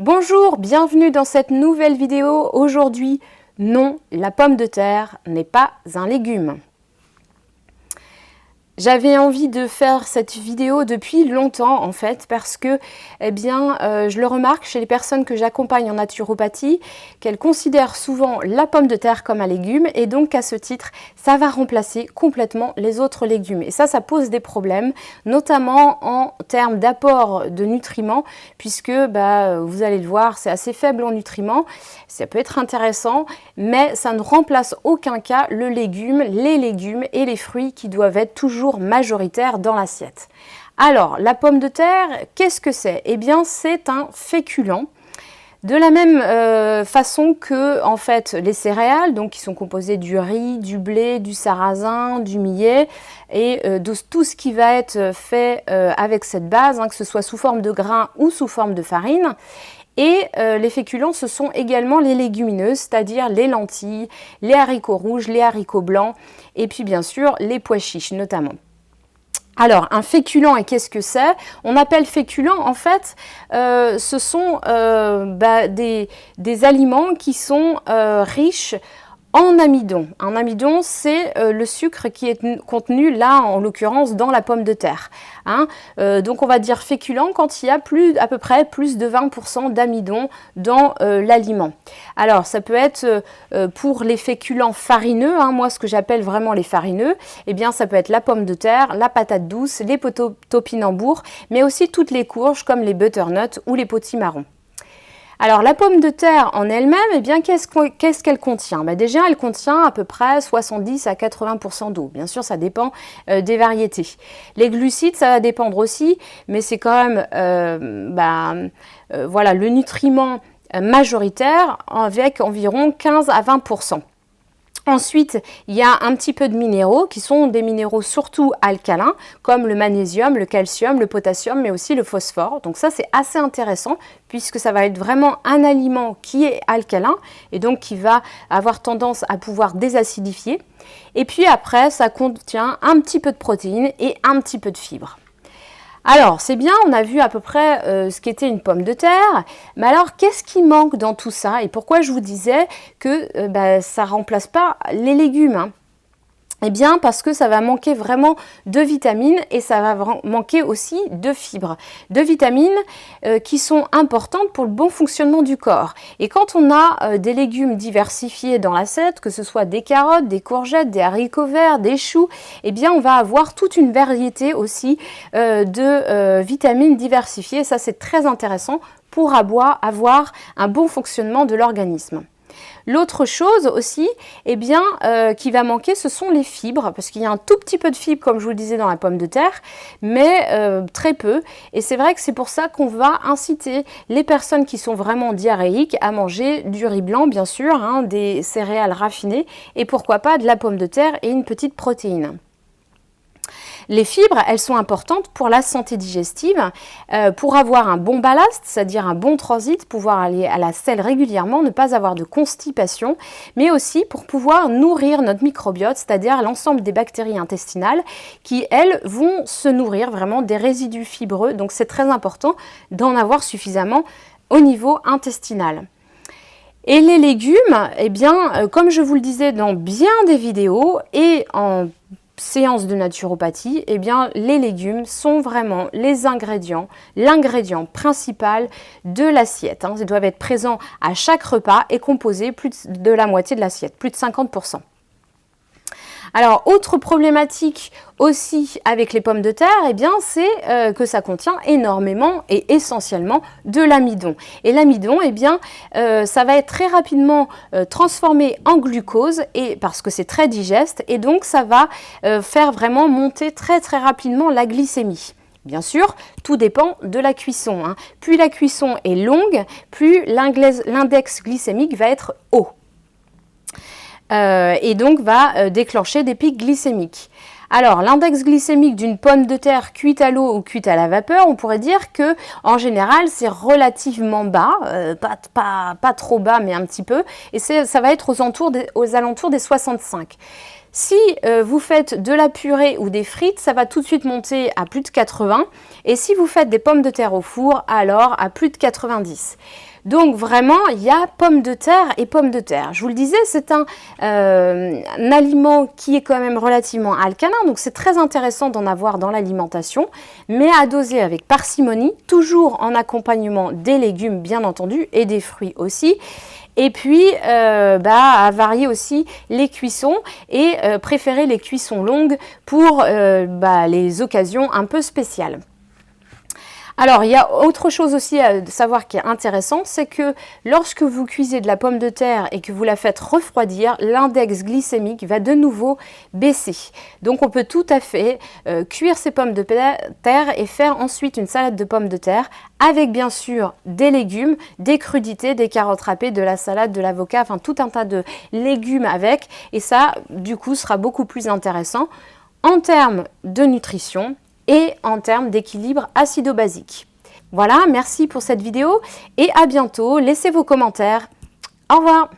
Bonjour, bienvenue dans cette nouvelle vidéo. Aujourd'hui, non, la pomme de terre n'est pas un légume. J'avais envie de faire cette vidéo depuis longtemps en fait parce que je le remarque chez les personnes que j'accompagne en naturopathie qu'elles considèrent souvent la pomme de terre comme un légume et donc à ce titre ça va remplacer complètement les autres légumes et ça pose des problèmes notamment en termes d'apport de nutriments puisque vous allez le voir c'est assez faible en nutriments, ça peut être intéressant mais ça ne remplace aucun cas le légume, les légumes et les fruits qui doivent être toujours majoritaire dans l'assiette. Alors, la pomme de terre, qu'est-ce que c'est? Eh bien, c'est un féculent. De la même façon que en fait les céréales, donc qui sont composées du riz, du blé, du sarrasin, du millet et de tout ce qui va être fait avec cette base, que ce soit sous forme de grains ou sous forme de farine. Et les féculents, ce sont également les légumineuses, c'est-à-dire les lentilles, les haricots rouges, les haricots blancs et puis bien sûr les pois chiches notamment. Alors, un féculent, et qu'est-ce que c'est? On appelle féculent, en fait, ce sont des aliments qui sont riches en amidon. Un amidon, c'est le sucre qui est contenu là, en l'occurrence, dans la pomme de terre. Donc, on va dire féculent quand il y a à peu près plus de 20% d'amidon dans l'aliment. Alors, ça peut être pour les féculents farineux, moi, ce que j'appelle vraiment les farineux, eh bien, ça peut être la pomme de terre, la patate douce, les topinambours, mais aussi toutes les courges comme les butternuts ou les potimarrons. Alors la pomme de terre en elle-même, eh bien qu'est-ce qu'elle contient? Déjà, elle contient à peu près 70 à 80% d'eau. Bien sûr, ça dépend des variétés. Les glucides, ça va dépendre aussi, mais c'est quand même le nutriment majoritaire avec environ 15 à 20%. Ensuite, il y a un petit peu de minéraux qui sont des minéraux surtout alcalins comme le magnésium, le calcium, le potassium mais aussi le phosphore. Donc ça c'est assez intéressant puisque ça va être vraiment un aliment qui est alcalin et donc qui va avoir tendance à pouvoir désacidifier. Et puis après ça contient un petit peu de protéines et un petit peu de fibres. Alors, c'est bien, on a vu à peu près ce qu'était une pomme de terre, mais alors qu'est-ce qui manque dans tout ça et pourquoi je vous disais que ça ne remplace pas les légumes Eh bien, parce que ça va manquer vraiment de vitamines et ça va manquer aussi de fibres. De vitamines qui sont importantes pour le bon fonctionnement du corps. Et quand on a des légumes diversifiés dans l'assiette, que ce soit des carottes, des courgettes, des haricots verts, des choux, eh bien, on va avoir toute une variété aussi de vitamines diversifiées. Ça, c'est très intéressant pour avoir un bon fonctionnement de l'organisme. L'autre chose aussi qui va manquer, ce sont les fibres, parce qu'il y a un tout petit peu de fibres, comme je vous le disais, dans la pomme de terre, mais très peu. Et c'est vrai que c'est pour ça qu'on va inciter les personnes qui sont vraiment diarrhéiques à manger du riz blanc, bien sûr, des céréales raffinées, et pourquoi pas de la pomme de terre et une petite protéine. Les fibres, elles sont importantes pour la santé digestive, pour avoir un bon ballast, c'est-à-dire un bon transit, pouvoir aller à la selle régulièrement, ne pas avoir de constipation, mais aussi pour pouvoir nourrir notre microbiote, c'est-à-dire l'ensemble des bactéries intestinales qui, elles, vont se nourrir vraiment des résidus fibreux. Donc c'est très important d'en avoir suffisamment au niveau intestinal. Et les légumes, comme je vous le disais dans bien des vidéos et en séance de naturopathie, les légumes sont vraiment l'ingrédient principal de l'assiette. Ils doivent être présents à chaque repas et composer plus de la moitié de l'assiette, plus de 50%. Alors, autre problématique aussi avec les pommes de terre, c'est que ça contient énormément et essentiellement de l'amidon. Et l'amidon, ça va être très rapidement transformé en glucose et parce que c'est très digeste et donc ça va faire vraiment monter très très rapidement la glycémie. Bien sûr, tout dépend de la cuisson. Plus la cuisson est longue, plus l'index glycémique va être haut. Et donc va déclencher des pics glycémiques. Alors, l'index glycémique d'une pomme de terre cuite à l'eau ou cuite à la vapeur, on pourrait dire que en général, c'est relativement bas, pas trop bas, mais un petit peu, et ça va être aux alentours des 65. Si vous faites de la purée ou des frites, ça va tout de suite monter à plus de 80. Et si vous faites des pommes de terre au four, alors à plus de 90. Donc vraiment, il y a pommes de terre et pommes de terre. Je vous le disais, c'est un aliment qui est quand même relativement alcalin, donc c'est très intéressant d'en avoir dans l'alimentation, mais à doser avec parcimonie, toujours en accompagnement des légumes bien entendu et des fruits aussi. Et puis, à varier aussi les cuissons et préférer les cuissons longues pour les occasions un peu spéciales. Alors, il y a autre chose aussi à savoir qui est intéressant, c'est que lorsque vous cuisez de la pomme de terre et que vous la faites refroidir, l'index glycémique va de nouveau baisser. Donc, on peut tout à fait cuire ces pommes de terre et faire ensuite une salade de pommes de terre avec bien sûr des légumes, des crudités, des carottes râpées, de la salade, de l'avocat, enfin tout un tas de légumes avec. Et ça, du coup, sera beaucoup plus intéressant en termes de nutrition et en termes d'équilibre acido-basique. Voilà, merci pour cette vidéo et à bientôt. Laissez vos commentaires. Au revoir.